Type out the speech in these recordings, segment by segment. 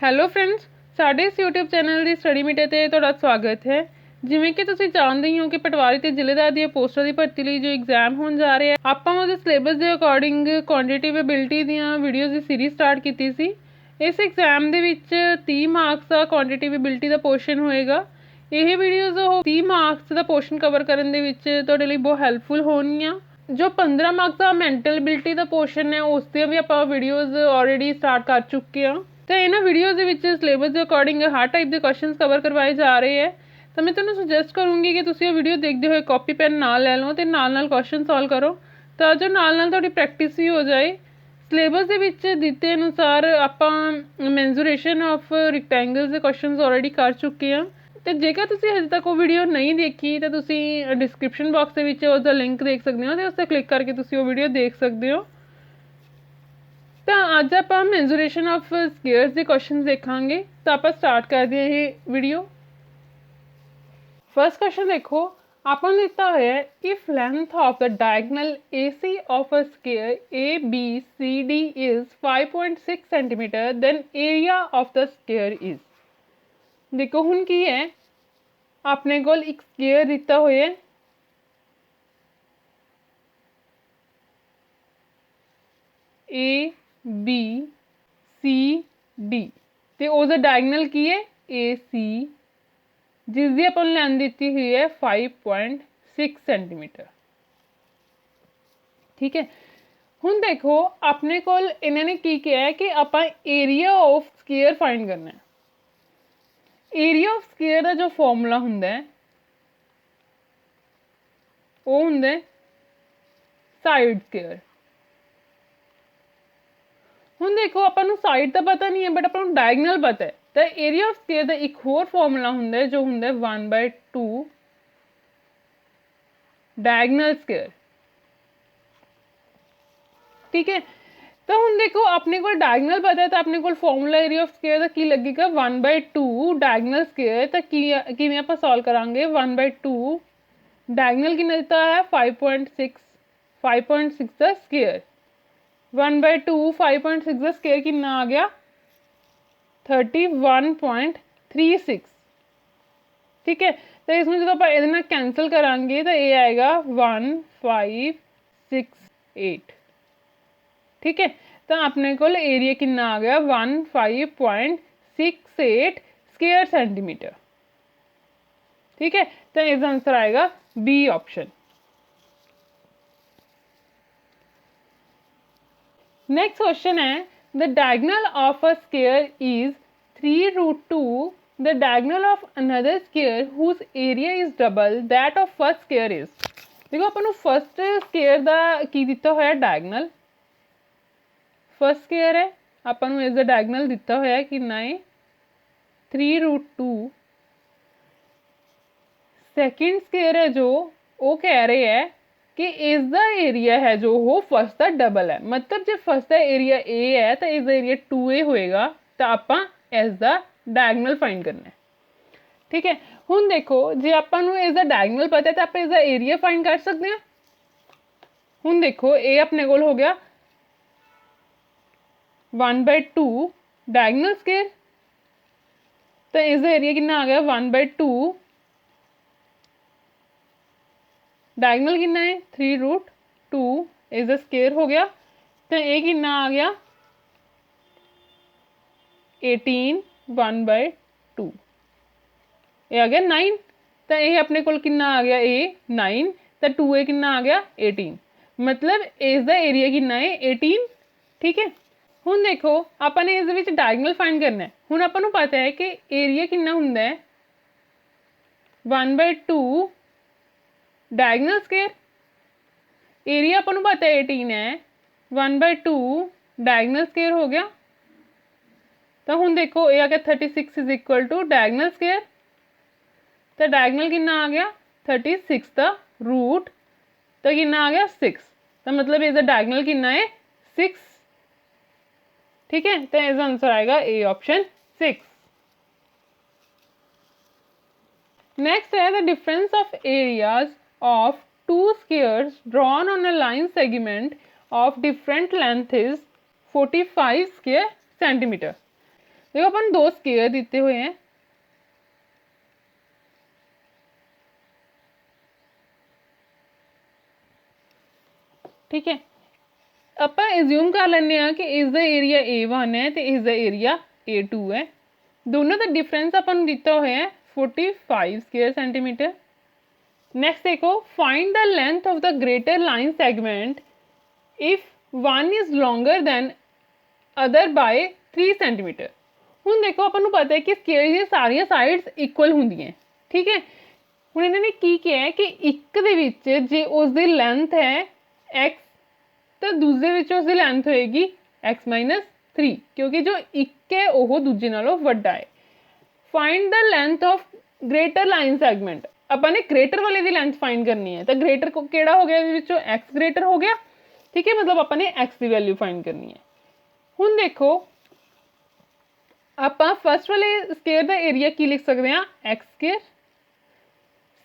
Hello friends, ਸਾਡੇ ਇਸ YouTube channel ਦੀ study metre ਤੇ ਤੁਹਾਡਾ ਸਵਾਗਤ ਹੈ। ਜਿਵੇਂ ਕਿ ਤੁਸੀਂ ਜਾਣਦੇ ਹੀ ਹੋ ਕਿ ਪਟਵਾਰੀ ਤੇ ਜ਼ਿਲ੍ਹੇਦਾਰ ਦੀਆਂ ਪੋਸਟਾਂ ਦੀ ਭਰਤੀ ਲਈ ਜੋ ਐਗਜ਼ਾਮ ਹੋਣ ਜਾ ਰਹੇ ਆ, ਆਪਾਂ ਉਹਦੇ ਸਿਲੇਬਸ ਦੇ ਅਕੋਰਡਿੰਗ ਕੁਆਂਟੀਟਿਵ ਐਬਿਲਿਟੀ ਦੀਆਂ ਵੀਡੀਓਜ਼ ਦੀ ਸੀਰੀਜ਼ ਸਟਾਰਟ ਕੀਤੀ ਸੀ। ਇਸ ਐਗਜ਼ਾਮ ਦੇ ਵਿੱਚ 30 ਮਾਰਕਸ ਦਾ ਕੁਆਂਟੀਟਿਵ ਐਬਿਲਿਟੀ ਦਾ ਪੋਰਸ਼ਨ ਹੋਏਗਾ। ਇਹ ਵੀਡੀਓਜ਼ ਉਹ 30 ਮਾਰਕਸ ਦਾ ਪੋਰਸ਼ਨ ਕਵਰ ਕਰਨ ਦੇ ਵਿੱਚ ਤੁਹਾਡੇ ਲਈ ਬਹੁਤ ਹੈਲਪਫੁਲ ਹੋਣਗੀਆਂ। ਜੋ 15 ਮਾਰਕਸ ਦਾ ਮੈਂਟਲ ਐਬਿਲਿਟੀ ਦਾ ਪੋਰਸ਼ਨ ਹੈ, ਉਸ ਦੀਆਂ ਵੀ ਆਪਾਂ ਵੀਡੀਓਜ਼ ਆਲਰੇਡੀ ਸਟਾਰਟ ਕਰ ਚੁੱਕੇ ਹਾਂ। ਤਾਂ ਇਹਨਾਂ ਵੀਡੀਓਜ਼ ਦੇ ਵਿੱਚ ਸਿਲੇਬਸ ਦੇ ਅਕੋਰਡਿੰਗ ਹਰ ਟਾਈਪ ਦੇ ਕੁਐਸਚਨਸ ਕਵਰ ਕਰਵਾਏ ਜਾ ਰਹੇ ਹੈ। ਤਾਂ ਮੈਂ ਤੁਹਾਨੂੰ ਸੁਜੈਸਟ ਕਰੂੰਗੀ ਕਿ ਤੁਸੀਂ ਇਹ ਵੀਡੀਓ ਦੇਖਦੇ ਹੋਏ ਕਾਪੀ ਪੈਨ ਨਾਲ ਲੈ ਲਓ ਤੇ ਨਾਲ ਕੁਐਸਚਨ ਸੋਲਵ ਕਰੋ, ਤਾਂ ਜੋ ਨਾਲ ਤੁਹਾਡੀ ਪ੍ਰੈਕਟਿਸ ਵੀ ਹੋ ਜਾਏ। ਸਿਲੇਬਸ ਦੇ ਵਿੱਚ ਦਿੱਤੇ ਅਨੁਸਾਰ ਆਪਾਂ ਮੈਂਜ਼ੂਰੇਸ਼ਨ ਆਫ ਰੈਕਟੈਂਗਲਸ ਦੇ ਕੁਐਸਚਨਸ ਆਲਰੇਡੀ ਕਰ ਚੁੱਕੇ ਹਾਂ। ਤੇ ਜੇਕਰ ਤੁਸੀਂ ਹਜੇ ਤੱਕ ਉਹ ਵੀਡੀਓ ਨਹੀਂ ਦੇਖੀ ਤਾਂ ਤੁਸੀਂ ਡਿਸਕ੍ਰਿਪਸ਼ਨ ਬਾਕਸ ਦੇ ਵਿੱਚ ਉਸਦਾ ਲਿੰਕ ਦੇਖ ਸਕਦੇ ਹੋ ਤੇ ਉਸ 'ਤੇ ਕਲਿੱਕ ਕਰਕੇ ਤੁਸੀਂ ਉਹ ਵੀਡੀਓ ਦੇਖ ਸਕਦੇ ਹੋ। ਤਾਂ ਅੱਜ ਆਪਾਂ ਮੈਂਜ਼ੂਰੇਸ਼ਨ ਆਫ ਸਕੁਏਅਰਸ ਦੇ ਕੁਐਸਚਨਸ ਦੇਖਾਂਗੇ। ਤਾਂ ਆਪਾਂ ਸਟਾਰਟ ਕਰਦੇ ਹਾਂ ਇਹ ਵੀਡੀਓ। ਫਸਟ ਕੁਐਸਚਨ ਦੇਖੋ, ਆਪਾਂ ਨੂੰ ਦਿੱਤਾ ਹੋਇਆ ਹੈ if length of the diagonal AC of a square ABCD is 5.6 centimeter, then area of the square is। ਦੇਖੋ ਹੁਣ ਕੀ ਹੈ, ਆਪਣੇ ਕੋਲ ਇੱਕ ਸਕੁਏਅਰ ਦਿੱਤਾ ਹੋਇਆ ਹੈ, ABCD ਤੇ ਉਹਦਾ ਡਾਇਗਨਲ ਕੀ ਹੈ AC, ਜਿਸ ਦੀ ਆਪਾਂ ਨੂੰ ਲੈਂਥ ਦਿੱਤੀ ਹੋਈ ਹੈ 5.6 ਸੈਂਟੀਮੀਟਰ। ਠੀਕ ਹੈ, ਹੁਣ ਦੇਖੋ ਆਪਣੇ ਕੋਲ ਇਹਨਾਂ ਨੇ ਕੀ ਕਿਹਾ ਹੈ ਕਿ ਆਪਾਂ ਏਰੀਆ ਆਫ ਸਕੁਏਅਰ ਫਾਈਂਡ ਕਰਨਾ ਹੈ। ਏਰੀਆ ਆਫ ਸਕੁਏਅਰ ਦਾ ਜੋ ਫਾਰਮੂਲਾ ਹੁੰਦਾ ਹੈ ਉਹ ਹੁੰਦਾ ਸਾਈਡ ਸਕੁਏਅਰ। ਹੁਣ ਦੇਖੋ ਆਪਾਂ ਨੂੰ ਸਾਈਡ ਤਾਂ ਪਤਾ ਨਹੀਂ ਹੈ, ਬਟ ਆਪਾਂ ਨੂੰ ਡਾਇਗਨਲ ਪਤਾ ਹੈ। ਤਾਂ ਏਰੀਆ ਆਫ ਸਕੁਏਅਰ ਦਾ ਇੱਕ ਹੋਰ ਫਾਰਮੂਲਾ ਹੁੰਦਾ ਹੈ ਜੋ ਹੁੰਦਾ 1/2 ਡਾਇਗਨਲ ਸਕੁਏਅਰ। ਠੀਕ ਹੈ, ਤਾਂ ਹੁਣ ਦੇਖੋ ਆਪਣੇ ਕੋਲ ਡਾਇਗਨਲ ਪਤਾ ਹੈ ਤਾਂ ਆਪਣੇ ਕੋਲ ਫਾਰਮੂਲਾ ਏਰੀਆ ਆਫ ਸਕੁਏਅਰ ਦਾ ਕੀ ਲੱਗੇਗਾ 1/2 ਡਾਇਗਨਲ ਸਕੁਏਅਰ। ਤਾਂ ਕਿਵੇਂ ਆਪਾਂ ਸੋਲਵ ਕਰਾਂਗੇ 1/2 ਡਾਇਗਨਲ ਕਿੰਨਾ ਦਿੱਤਾ ਹੈ 5.6 ਦਾ ਸਕੁਏਅਰ। 1/2 5.6 ਦਾ ਸਕੁਏਅਰ ਕਿੰਨਾ ਆ ਗਿਆ 31.36। ਠੀਕ ਹੈ, ਤਾਂ ਇਸਨੂੰ ਜਦੋਂ ਆਪਾਂ ਇਹਦੇ ਨਾਲ ਕੈਂਸਲ ਕਰਾਂਗੇ ਤਾਂ ਇਹ ਆਏਗਾ 1568। ਠੀਕ ਹੈ, ਤਾਂ ਆਪਣੇ ਕੋਲ ਏਰੀਆ ਕਿੰਨਾ ਆ ਗਿਆ 15.68 ਸਕੁਏਅਰ ਸੈਂਟੀਮੀਟਰ। ਠੀਕ ਹੈ, ਤਾਂ ਇਸਦਾ ਆਂਸਰ ਆਏਗਾ ਬੀ ਆਪਸ਼ਨ। नेक्स्ट क्वेश्चन है the diagonal of a square is 3√2 the diagonal of another square whose area is double that of first square is. देखो अपन फर्स्ट स्क्वायर का की दिता होया डायगोनल, फर्स्ट स्क्वायर है अपन इसका डायगोनल दिता होया कितना है 3√2। सैकेंड स्क्वायर है जो वो कह रहे हैं कि इसका एरिया है जो वो फर्स्ट का डबल है। मतलब जो फर्स्ट का एरिया ए है तो इसका एरिया 2A होएगा, तो आपां इसका डायगोनल फाइंड करना है। ठीक है, हुण देखो जे आपां नूं इसका डायगोनल पता है तो आप इसका एरिया फाइंड कर सकते हैं। हुण देखो ए अपने कोल हो गया 1/2 डायगोनल स्क्वायर, तो इसका एरिया कितना आ गया 1/2 डायगोनल कितना है 3√2 इसका स्क्वायर हो गया, तो ये कितना आ गया 18 1/2, ये आ गया 9। तो ये अपने को कितना आ गया ए 9, तो 2A कितना आ गया 18, मतलब इसका एरिया कितना है 18। ठीक है, हुण देखो आपने इस डायगोनल फाइंड करना है। हुण आपां नूं पता है कि एरिया कितना हुंदा है 1/2 डायगोनल स्क्वायर, एरिया अपन पता है 18 है, 1/2 डायगोनल स्क्वायर हो गया। तो हुण देखो ये आ गया 36 is equal to diagonal square, तो डायगोनल कितना आ गया 36 का रूट, तो कितना आ गया 6, तो मतलब इसका डायगोनल कितना है 6। ठीक है, तो इसका आंसर आएगा ए ऑप्शन 6। नेक्स्ट है the difference of areas of two squares drawn on a line segment of different length is 45 square centimeter। देखो अपन दो स्केयर दिते हुए हैं, ठीक है। ਆਪਾਂ एज्यूम कर ਲੈਂਦੇ ਆ ਕਿ ਇਸ ਦਾ ਏਰੀਆ A1 ਹੈ ਤੇ ਇਸ ਦਾ ਏਰੀਆ A2 ਹੈ। ਦੋਨੋਂ ਦਾ डिफरेंस ਆਪਾਂ ਨੂੰ ਦਿੱਤਾ ਹੋਇਆ ਹੈ 45 स्क्वायर सेंटीमीटर। नेक्स्ट देखो, find the length of the greater line segment if one is longer than other by 3 centimetre. ਹੁਣ देखो अपन पता है कि स्केयर ਦੀਆਂ ਸਾਰੀਆਂ ਸਾਈਡਸ ਇਕੁਅਲ ਹੁੰਦੀਆਂ, ठीक है। ਹੁਣ ਇਹਨਾਂ ਨੇ ਕੀ ਕਿਹਾ ਹੈ ਕਿ ਇੱਕ ਦੇ ਵਿੱਚ ਜੇ ਉਸ ਦੀ ਲੈਂਥ ਹੈ x तो दूसरे विच उसकी लेंथ होएगी x माइनस 3, क्योंकि जो एक है वो दूजे नालों वड्डा है। Find the length of greater line segment, अपन ने ग्रेटर वाले दी लेंथ फाइंड करनी है, तो ग्रेटर को केड़ा हो गया इहदे विचों x ग्रेटर हो गया, ठीक है। मतलब अपन ने x की वैल्यू फाइंड करनी है। हुण देखो आपां फर्स्ट वाले स्केयर दा एरिया की लिख सकते हैं x स्केयर,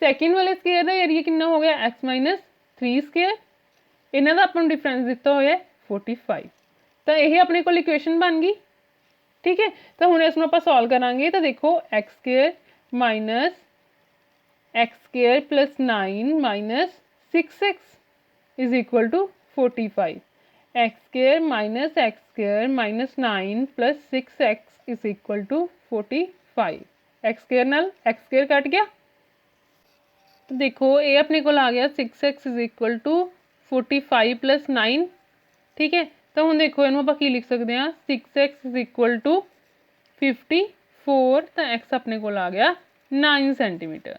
सैकेंड वाले स्केयर दा एरिया कितना हो गया x माइनस 3 स्केयर, इन्हां दा अपन डिफरेंस दिता होया 45। तो यही अपने को इक्वेशन बन गई, ठीक है। तो हुण इसनूं आपां सॉल्व करांगे, तो देखो x square minus x square plus 9 minus 6x is equal to 45। x square minus x square minus 9 plus 6x is equal to 45। x square नाल x स्केयर कट गया, तो देखो ये अपने को आ गया 6x is equal to 45 plus 9, ठीक है। तो हम देखो इनू आप लिख सकते हैं 6x इज इक्वल टू 54, तो x अपने को आ गया 9 सेंटीमीटर,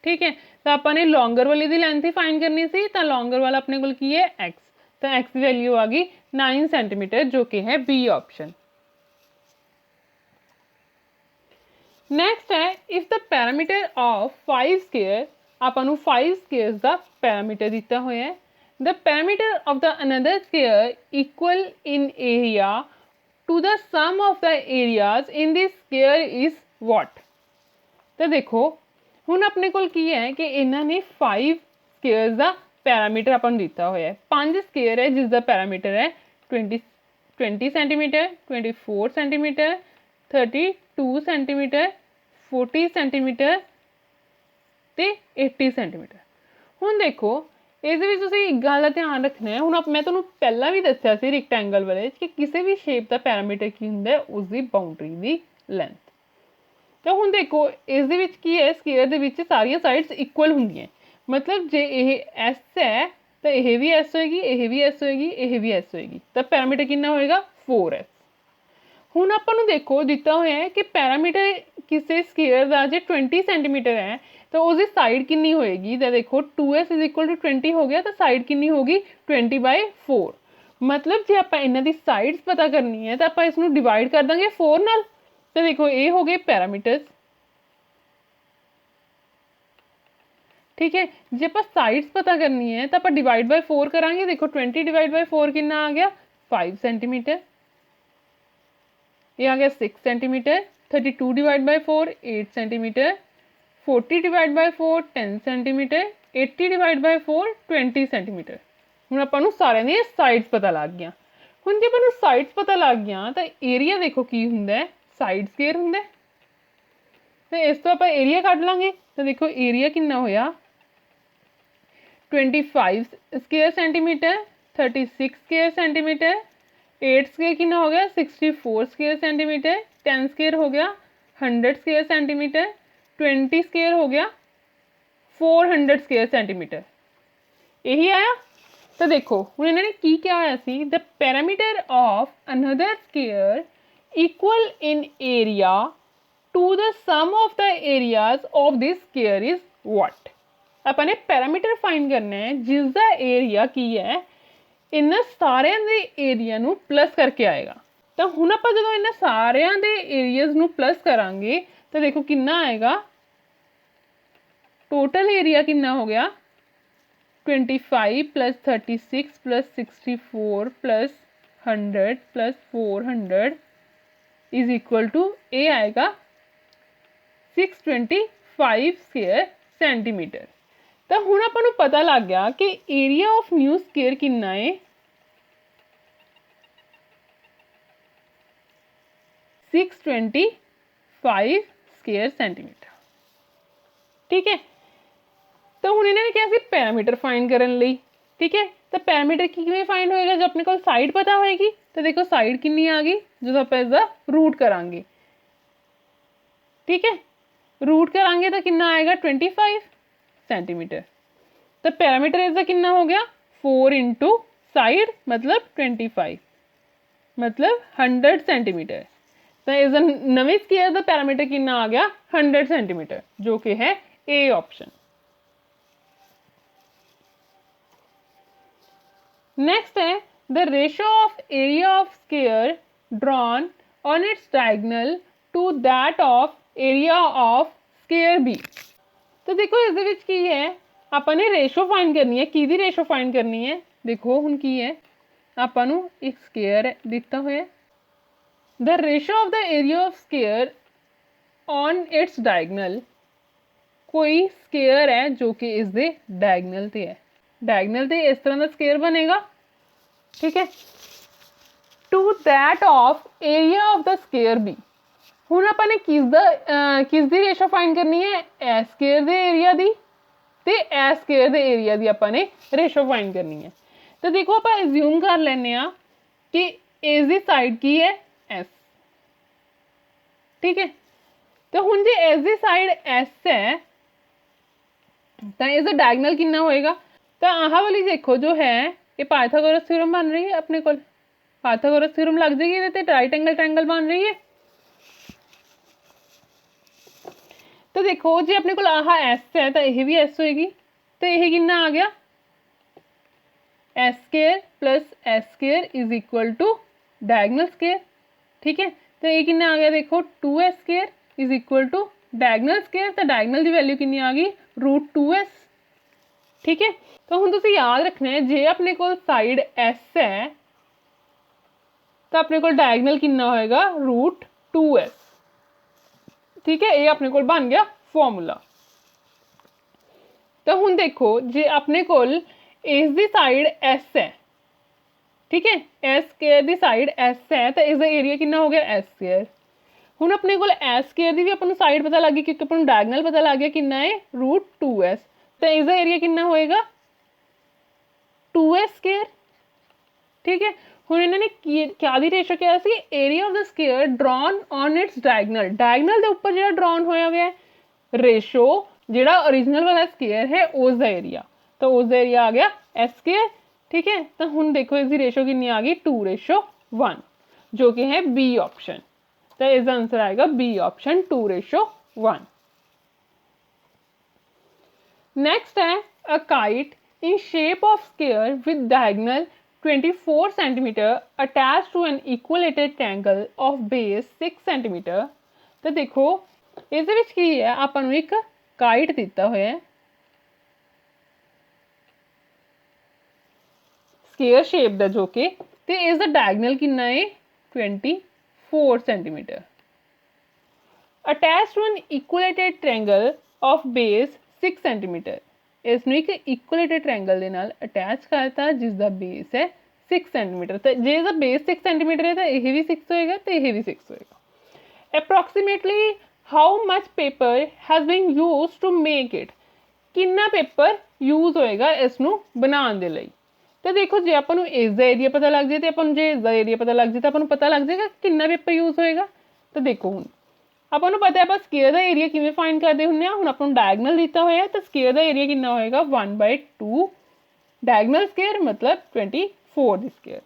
ठीक है। तो आपने लॉन्गर वाली दी लेंथ ही फाइंड करनी सी, तो लॉन्गर वाला अपने को की है x, तो x की वैल्यू आ गई 9 सेंटीमीटर, जो कि है बी ऑप्शन। नेक्स्ट है if the parameter of 5 square, आपको 5 स्केयर्स का पैरामीटर दिता हुआ है। The parameter of the another square equal in area to the sum of the areas in this square is what? तो देखो हुण अपने कोल की है कि इन्होंने 5 स्केयर्स का पैरामीटर अपन दिता हुआ है। 5 स्केयर है जिसका पैरामीटर है 20 सेंटीमीटर, 24 सेंटीमीटर, 32 सेंटीमीटर, 40 सेंटीमीटर ते 80 सेंटीमीटर। हुण देखो ਇਹਦੇ ਵਿੱਚ ਤੁਸੀਂ ਇੱਕ ਗੱਲ ਦਾ ਧਿਆਨ ਰੱਖਣਾ ਹੈ। ਹੁਣ ਮੈਂ ਤੁਹਾਨੂੰ ਪਹਿਲਾਂ ਵੀ ਦੱਸਿਆ ਸੀ ਰੈਕਟੈਂਗਲ ਵਾਲੇ ਕਿ ਕਿਸੇ ਵੀ ਸ਼ੇਪ ਦਾ ਪੈਰਾਮੀਟਰ ਕੀ ਹੁੰਦਾ ਹੈ, ਉਸ ਦੀ ਬਾਉਂਡਰੀ ਦੀ ਲੈਂਥ। ਤਾਂ ਹੁਣ ਦੇਖੋ ਇਸ ਦੇ ਵਿੱਚ ਕੀ ਹੈ, ਸਕੁਅਰ ਦੇ ਵਿੱਚ ਸਾਰੀਆਂ ਸਾਈਡਸ ਇਕੁਅਲ ਹੁੰਦੀਆਂ, मतलब ਜੇ ਇਹ s ਹੈ ਤਾਂ ਇਹ ਵੀ s ਹੋਏਗੀ, ਇਹ ਵੀ s ਹੋਏਗੀ, ਇਹ ਵੀ s ਹੋਏਗੀ, ਤਾਂ ਪੈਰਾਮੀਟਰ ਕਿੰਨਾ ਹੋਏਗਾ 4s। ਹੁਣ ਆਪਾਂ ਨੂੰ ਦੇਖੋ ਦਿੱਤਾ ਹੋਇਆ ਹੈ ਕਿ ਪੈਰਾਮੀਟਰ ਕਿਸੇ ਸਕੁਅਰ ਦਾ ਜੇ 20 सेंटीमीटर है तो उसकी साइड कितनी होएगी, तो देखो 2s इज इक्वल टू 20 हो गया, तो साइड कितनी होगी 20/4। मतलब जे आप इन्हां दी साइड्स पता करनी है तो आप इसनूं डिवाइड कर देंगे 4 नाल, तो देखो ये हो गए पैरामीटर्स, ठीक है। जे आप साइड्स पता करनी है तो आप डिवाइड बाय 4 करांगे, देखो 20 डिवाइड बाय 4 कितना आ गया 5 सेंटीमीटर, ये आ गया 6 centimetre, 32 divide by 4 8 centimetre, 40 divide by 4 10 centimetre, 80 divide by 4 20 centimetre. ਹੁਣ ਆਪਾਂ ਨੂੰ ਸਾਰਿਆਂ ਦੀਆਂ ਸਾਈਡਸ ਪਤਾ ਲੱਗ ਗਿਆ। ਹੁਣ ਜੇ ਆਪਾਂ ਨੂੰ ਸਾਈਡਸ ਪਤਾ ਲੱਗ ਗਿਆ ਤਾਂ ਏਰੀਆ ਦੇਖੋ ਕੀ ਹੁੰਦਾ ਹੈ, ਸਾਈਡ ਸਕੁਅਰ ਹੁੰਦਾ ਹੈ। ਤੇ ਇਸ ਤੋਂ ਆਪਾਂ ਏਰੀਆ ਕੱਢ ਲਾਂਗੇ, ਤਾਂ ਦੇਖੋ ਏਰੀਆ ਕਿੰਨਾ ਹੋਇਆ 25 square centimetre, 36 square centimetre, 8 square कितना हो गया 64 ਸਕੁਅਰ सेंटीमीटर, 10 ਸਕੁਅਰ हो गया 100 ਸਕੁਅਰ सेंटीमीटर, 20 स्क्वायर हो गया 400 स्क्वायर सेंटीमीटर, यही आया। तो देखो हुण इन्होंने की क्या आया सी, the parameter of another square equal in area to the sum of the areas of this square is what. अपन ने पैरामीटर फाइंड करना है जिसका एरिया की है इन्हां सारियां दे एरिया नूं प्लस करके आएगा। तो हुण आपां जदों इन्हां सारियां दे एरियाज नूं प्लस करांगे तो देखो कितना आएगा, टोटल एरिया कितना हो गया 25 plus 36 plus 64 plus 100 plus 400 is equal to a आएगा 625 स्क्वायर सेंटीमीटर। तो हुण आपां नूं पता लग गया कि एरिया ऑफ न्यू स्क्वायर कितना है 625 ਸਕੁਏਅਰ ਸੈਂਟੀਮੀटर। ठीक है, तो हुण इन्होंने क्या सी पैरामीटर फाइंड करने लई। ठीक है, तो पैरामीटर किवें फाइंड होएगा, जो अपने को साइड पता होएगी। तो देखो साइड कितनी आ गई, जो आप इसका रूट करांगे। ठीक है, रूट करांगे तो कितना आएगा 25 सेंटीमीटर। तो पैरामीटर इसका कितना हो गया 4 इंटू साइड मतलब 25 मतलब 100 सेंटीमीटर। तो इस नवे स्केयर का पैरामीटर कितना आ गया 100 सेंटीमीटर, जो कि है ए ऑप्शन। नेक्स्ट है the ratio of area of square drawn on its diagonal to that of area of square B. तो देखो इस विच की है, आपने रेशो फाइंड करनी है। की रेशो फाइंड करनी है, देखो हुण की है, आपां नूं एक स्केयर दिता होया, the ratio of the area of square on its diagonal. कोई स्केयर है जो कि इसके डायगनल ते है, डायगनल ते इस तरह का स्केयर बनेगा। ठीक है, to that of area of the square B. हुण आपने किसदी रेशो फाइंड करनी है, ए स्केयर दे एरिया दी ते ए स्केयर दे एरिया दी आपने रेशो फाइंड करनी है। तो देखो आप एज्यूम कर लेने आ कि इस दी साइड की है एस। ठीक है, तो हुण जे इस दी साइड एस है तो इसका डायगनल कितना होएगा। तो आह वाली देखो जो है ये पाइथागोरस थ्योरम बन रही है, अपने को पाइथागोरस थ्योरम लग जाएगी, ये राइट एंगल ट्रायंगल बन रही है। तो देखो जी अपने को आह एस है तो यह भी एस होएगी, तो यह कितना आ गया S square plus S square is equal to diagonal square. ठीक है, तो ये कितना आ गया देखो 2s square is equal to diagonal square. तो डायगनल की वैल्यू कितनी आ गई √2s। ठीक है, तो हुण तुसीं याद रखना है जे अपने को साइड s है तो अपने को डायगनल कितना होएगा √2s। ठीक है, ये अपने को बन गया फॉर्मूला। तो हुण देखो जे अपने को इस दी साइड s है, ठीक है, एस स्केयर दी साइड एस है तो इसका एरिया कितना हो गया एस स्केयर। हुण अपने को एस स्केयर दी भी अपन साइड पता लग गई क्योंकि अपन डायगनल पता लग गया कितना है √2s। तो इसका एरिया कितना होएगा 2s स्केयर। ठीक है, हुण इन्होंने क्या दी रेशो क्या सी area of the square drawn on its diagonal, diagonal के उपर जो ड्रॉन होया हुआ है रेशो जो ओरिजिनल वाला स्केयर है उसका एरिया, तो उसका एरिया आ गया एस स्केयर। ठीक है, तो हुण देखो इसकी रेशो कितनी आ गई 2:1 जो कि है बी ऑप्शन। तो इसका आंसर आएगा बी ऑप्शन 2:1। नेक्स्ट है a kite in shape of square with diagonal 24 centimetre attach to an equilateral triangle of base 6 centimetre. तो देखो इस विच की है आपां नूं एक काइट दिता होया है स्केयर शेप दा जो कि ते इसका डायगनल कितना है 24 centimetre attach to an equilateral triangle of base 6 centimetre. इसनूं एक इक्वलेटेड ट्रायंगल दे नाल अटैच करता जिसका बेस है 6 सेंटीमीटर। तो जे इसका बेस 6 सेंटीमीटर है तो यह भी 6 होएगा तो यह भी 6 होएगा। Approximately how much paper has been used to make it, कितना पेपर यूज होएगा इसनूं बनाने दे लई। तो देखो जे अपन इसका एरिया पता लग जाए तो अपन जे इसका एरिया पता लग जाए तो अपन पता लग जाएगा कितना पेपर यूज होएगा। तो देखो हुण अपन पता है आप स्केयर का एरिया किवें फाइंड करते हुंदे आ। हुण अपन डायगनल दिता होया तो स्केयर का एरिया कितना होएगा 1/2 डायगनल स्केयर मतलब 24 दी स्केयर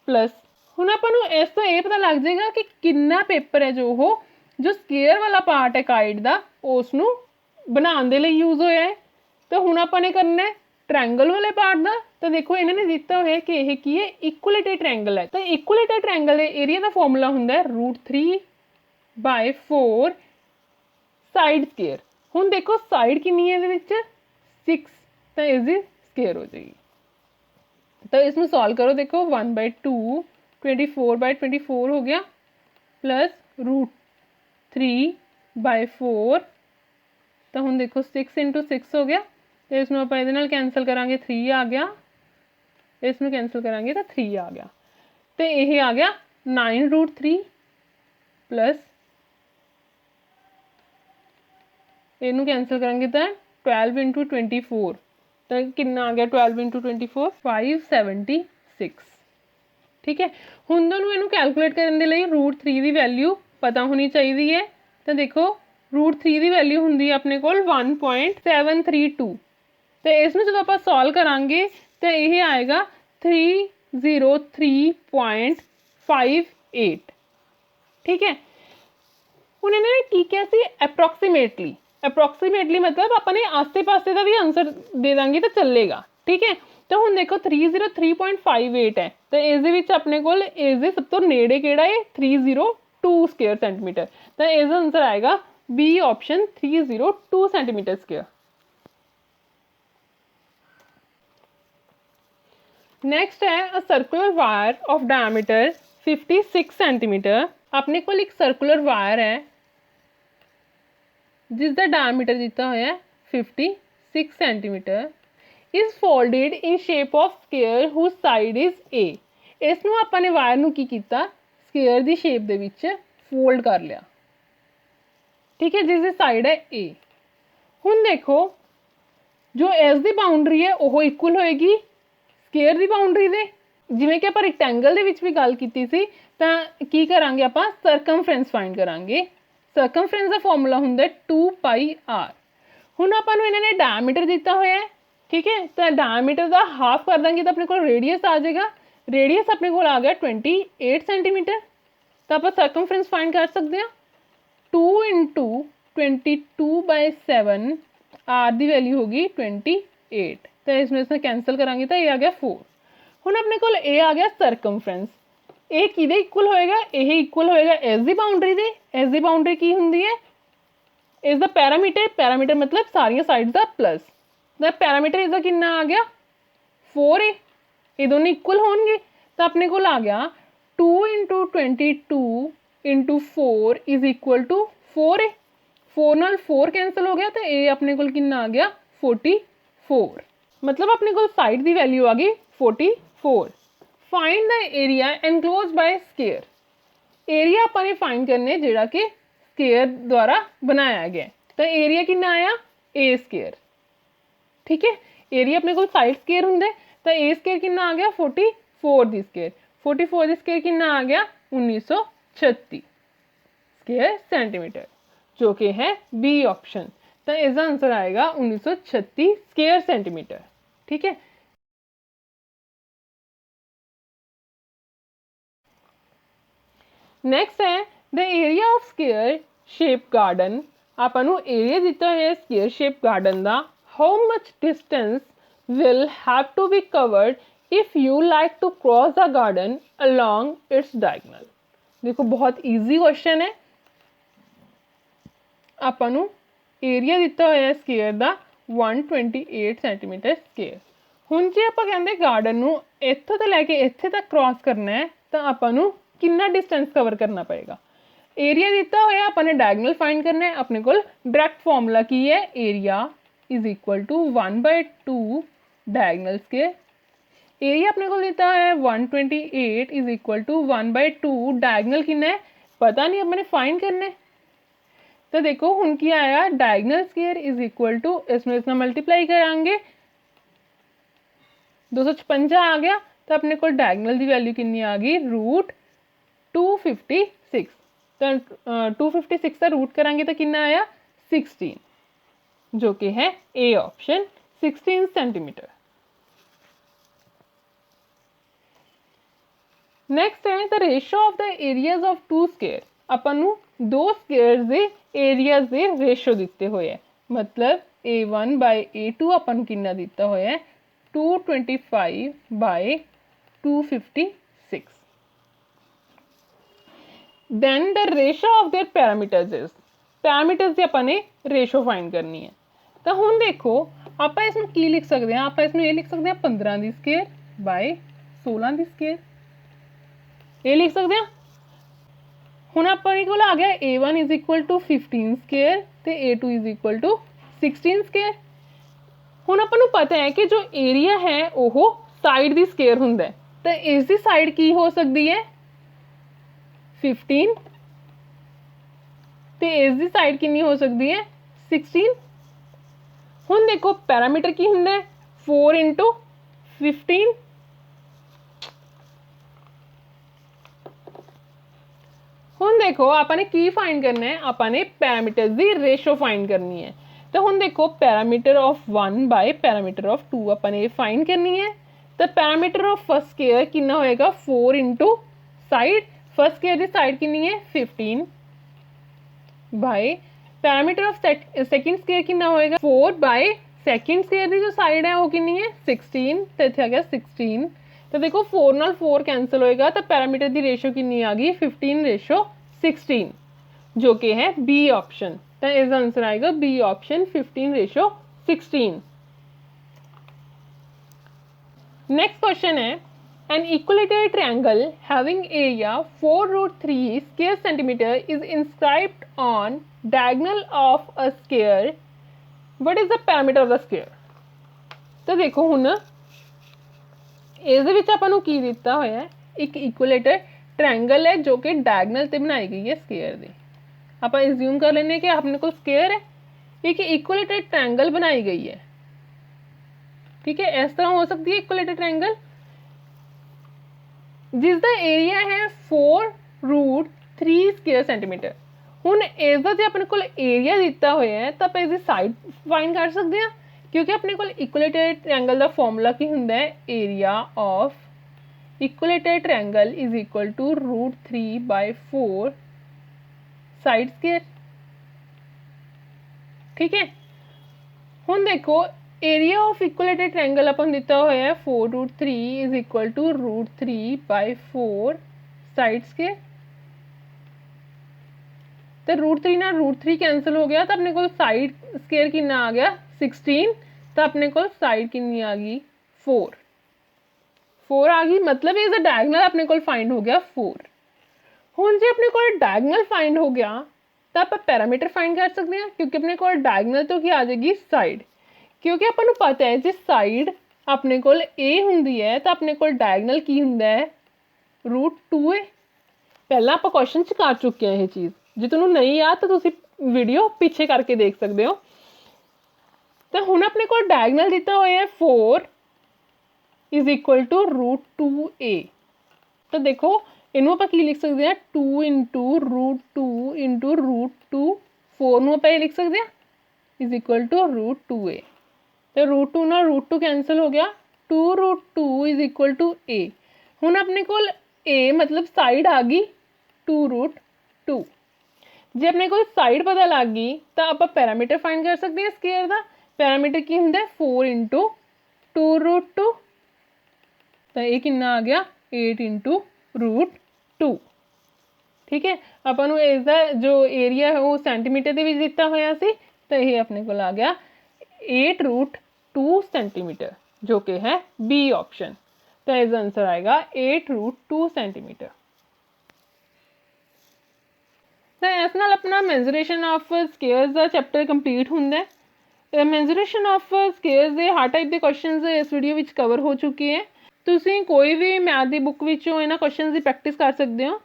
प्लस हुण अपन इस तो ये पता लग जाएगा कि कितना पेपर है जो स्केयर वाला पार्ट है काइट का उसनूं बनाने दे लई यूज होया है। तो हुण अपन करना है ट्रायंगल वाले पार्ट का। तो देखो इन्होंने दिता हुआ है कि यह की है इक्वलेटेड ट्रायंगल है। तो इक्वलेटेड ट्रायंगल के एरिया का फॉर्मूला हुंदा है √3/4 साइड स्केयर। हुण देखो साइड कितनी है इहदे विच 6 तो इसकी स्केयर हो जाएगी। तो इसमें सॉल्व करो देखो 1/2 24/24 हो गया प्लस √3/4 तो हुण देखो 6 × 6 हो गया। तो इसमें आप इहदे नाल कैंसल करांगे 3 आ गया, इसमें कैंसल करांगे तो 3 आ गया। तो यह आ गया 9√3 प्लस इनू कैंसल करांगे तो 12 इंटू 24 तो कितना आ गया 12 इंटू 24 576। ठीक है, हुण तुहानूं इनू कैलकुलेट करने के लिए √3 की वैल्यू पता होनी चाहिए है। तो देखो √3 की वैल्यू हुंदी है अपने कोल 1.732 तो इसनूं जदों आपां सॉल्व करांगे तो यह आएगा 303.58। ठीक है, हुण इन्होंने की क्या सी अप्रोक्सीमेटली मतलब अपने आसे पासे का भी आंसर दे देंगे तो चलेगा। ठीक है, तो हुण देखो 303.58 है तो इस अपने कोल इस सब तो नेड़े किहड़ा है 302 स्क्वायर सेंटीमीटर तो इसका आंसर आएगा B option 302 centimetre square. Next है a circular wire of diameter 56 centimetre. अपने कोल एक सर्कुलर वायर है जिसका डायमीटर दिता होया है 56 centimetre is folded in shape of square whose side is a. इसनूं आपां ने वायर नूं की कीता स्क्वेयर दी शेप दे विच फोल्ड कर लिया। ठीक है, जिसकी साइड है ए। हुण देखो जो इस दी बाउंड्री है वो इक्वल होएगी स्क्वेयर दी बाउंड्री दे। जिवें कि आपां रेक्टेंगल दे विच भी गल कीती सी तां की करांगे आपां सरकमफ्रेंस फाइंड करांगे। सरकमफ्रेंस का फॉर्मूला हुंदा 2πr। हुण आपां नूं इन्हां ने डायमीटर दिता होया है। ठीक है, तो डायमीटर का हाफ कर देंगे तो अपने को रेडियस आ जाएगा। रेडियस अपने को आ गया 28 सेंटीमीटर तो आप सरकमफ्रेंस फाइंड कर सकते हैं 2 इंटू 22/7 आर की वैल्यू होगी 28 तो इसमें से कैंसल करांगे तो ये आ गया 4। हुण अपने को ए आ गया सरकमफ्रेंस ये किहदे इक्वल होएगा यह इक्वल होएगा इस दी बाउंड्री दे। इस दी बाउंड्री की हुंदी है इसका पैरामीटर मतलब सारियां साइड्स का प्लस द पैरामीटर इसका कितना आ गया 4 है। ये दोनों इक्वल होंगे तो अपने को आ गया 2 into 22 into 4 is equal to 4 है। 4 नाल 4 कैंसल हो गया तो ये अपने को कितना आ गया 44 मतलब अपने को साइड की वैल्यू आ गई 44। Find the area enclose by square. Area अपने फाइंड करने जिहड़ा कि स्क्वेयर द्वारा बनाया गया तो एरिया कितना आया ए स्क्वेयर। ठीक है, एरिया अपने को साइड स्क्वेयर हुंदे तो ए स्क्वेयर कितना आ गया 44 दी स्क्वेयर 44 दी स्क्वेयर कितना आ गया 1936 स्क्वेयर सेंटीमीटर जो कि है बी ऑप्शन। तो इसका आंसर आएगा 1936 स्क्वेयर सेंटीमीटर। ठीक है, नेक्स्ट है the area of square shape garden. आपां नूं एरिया दिता है स्क्वेयर शेप गार्डन का how much distance will have to be covered if you like to cross the garden along its diagonal. देखो बहुत ईजी क्वेश्चन है। आपां नूं एरिया दिता होया स्क्वेयर का 128 सेंटीमीटर स्क्वेयर। हुण जे आपां कहंदे गार्डन नूं इत्थों तो लैके इत्थे तक क्रॉस करना है तो आपां नूं कितना डिस्टेंस कवर करना पड़ेगा। एरिया दिता होया अपने डायगोनल फाइंड करना है। अपने को डायरेक्ट फॉर्मूला की है area is equal to 1/2 diagonal square. Area अपने को दिता है 128 इज इक्वल टू 1/2 डायगोनल कितना है पता नहीं अपने फाइंड करना है। तो देखो हुण की आया diagonal square is equal to इसमें इसमें मल्टीप्लाई करांगे 256 आ गया तो अपने को डायगोनल की वैल्यू कितनी आ गई √256 तो 256 का रूट करांगे तो कितना आया 16 जो कि है ए ऑप्शन 16 सेंटीमीटर। नेक्स्ट है the ratio of the areas of two square. अपन नूं दो स्क्वेयर के एरियाज के रेशियो दिते हुए है मतलब A1/A2 अपन कितना दिता हुआ है 225/256। then the ratio of their parameters is parameters ਦੀ ਆਪਾਂ ਨੇ रेशो फाइंड करनी है। तो हुण देखो आप इसमें की लिख सकते हैं आप इसमें ये लिख सकते हैं 15 की स्केयर बाय 16 की स्केयर ये लिख सकते हैं। हुण अपने को आ गया A1 is equal to 15 square तो A2 is equal to 16 square. हुण आपां नूं पता है कि जो एरिया है वो साइड की स्केयर हुंदा है तो इसकी साइड की हो सकती है 15 तो इस दी साइड कितनी हो सकती है 16। हुण देखो पैरामीटर की हुंदा है 4 इंटू 15। हुण देखो आपने की फाइंड करना है, आपने पैरामीटर्स की रेशो फाइंड करनी है। तो हुण देखो perimeter of 1 by perimeter of 2 आपने फाइंड करनी है। तो पैरामीटर ऑफ फर्स्ट स्केयर कितना होएगा 4 इंटू साइड, फर्स्ट स्केयर की साइड कितनी है 15 by perimeter of second square कितना होएगा 4 बाय सेकंड स्केयर की जो साइड है वो कितनी है 16। तो इत्थे आ गया 16। तो देखो 4 नाल 4 कैंसल होएगा तो पैरामीटर की रेशो कितनी आ गई 15:16 जो कि है बी ऑप्शन। तो इसका आंसर आएगा बी ऑप्शन 15:16। नेक्स्ट क्वेश्चन है an equilateral triangle having area 4√3 square centimeter is inscribed on diagonal of a square. What is the parameter of the square? तो देखो हुण इसदे विच आपां नूं की दिता होया है एक इक्विलेटर ट्रायंगल है जो कि डायगनल ते बनाई गई है स्केयर दे। आपां अज्यूम कर लेने कि अपने को स्केयर है, एक इक्विलेटर ट्रायंगल बनाई गई है। ठीक है, इस तरह हो सकती है इक्विलेटर ट्रायंगल जिसका एरिया है 4√3 स्क्वायर सेंटीमीटर। हुण इसका जो अपने को एरिया दिता होया है तो आप इसकी साइड फाइंड कर सकते हैं, क्योंकि अपने को इक्विलेटर ट्रायंगल का फॉर्मूला की हुंदा है area of equilateral triangle is equal to √3/4 side square. ठीक है, हुण देखो एरिया ऑफ इक्विलेटर ट्रायंगल अपन दिता होया है 4√3 is equal to √3/4 side square. तो √3 ना √3 कैंसिल हो गया तो अपने को साइड स्क्वायर कितना आ गया 16। तो अपने को साइड कितनी आ गई 4 आ गई, मतलब इज अ डायगनल अपने को फाइंड हो गया 4। हुण जे अपने को डायगनल फाइंड हो गया तो आप पैरामीटर फाइंड कर सकते हैं, क्योंकि अपने को डायगनल तो क्या आ जाएगी साइड, क्योंकि अपन को पता है जे साइड अपने को ए हुंदी है तो अपने को डायगनल की हुंदा है √2a। पहला आप क्वेश्चन च कर चुके हैं ये चीज़, जे तुहानूं नहीं याद तो तुसीं वीडियो पीछे करके देख सकते हो। तो हुण अपने को डायगनल दिता होया है 4 इज इक्वल टू √2a। तो देखो इनू आप की लिख सकते हैं 2 इंटू √2 इंटू √2, 4 नूं आप लिख सकते हैं इज इक्वल टू √2a। तो √2 ना √2 कैंसिल हो गया, 2√2 इज इक्वल टू a। हुण अपने को a मतलब साइड आ गई 2√2। जे अपने को साइड पता लग गई तो आप पैरामीटर फाइंड कर सकते हैं स्केयर का। पैरामीटर की हुंदा 4 इंटू 2√2, तो ये कितना आ गया 8 इंटू √2। ठीक है, अपन इसका जो एरिया है वो सेंटीमीटर के दिता होया सी, तो ये अपने को आ गया 8√2 सेंटीमीटर जो कि है बी ऑप्शन। तो इसका आंसर आएगा 8√2 सेंटीमीटर। तो इस नाल अपना मेजरेशन ऑफ स्केयर्स का चैप्टर कंप्लीट होंदा है। मेजरेशन ऑफ स्केयर्स के हर टाइप के क्वेश्चन इस वीडियो में कवर हो चुके हैं। तुसीं कोई भी मैथ की बुक विचों इन्हां क्वेश्चन की प्रैक्टिस कर सकते हो।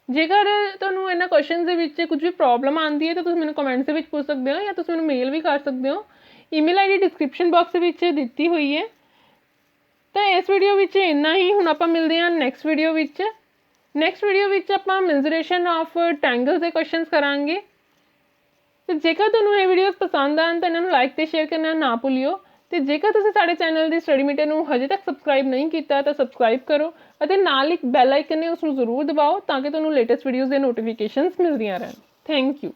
जेकर तुहानूं इन्हां क्वेश्चन दे विच कुछ भी प्रॉब्लम आती है तो तुसीं मैनूं कमेंट्स दे विच पूछ सकते हो, या तुसीं मैनूं मेल भी कर सकते हो। Email ID description box which दित्ती हुई है। तो इस वीडियो विच इन्ना ही, हुण आपां मिलदे हां next video which. Next video which आपां मेजरेशन ऑफ ट्रायंगल्स के क्वेश्चनस करांगे। तो जेकर तुहानूं ये वीडियोस पसंद आन तो इन्हां लाइक ते शेयर करना ना भुल्लिओ। तो जेकर तुसीं साडे चैनल दी स्टडी मीटर नूं हजे तक सबसक्राइब नहीं किया तो सबसक्राइब करो और नाल एक बैल आइकन ने उसनूं जरूर दबाओ ताकि तुहानूं लेटेस्ट वीडियोज़ के नोटिफिकेशनस मिलदियां रहन। Thank you.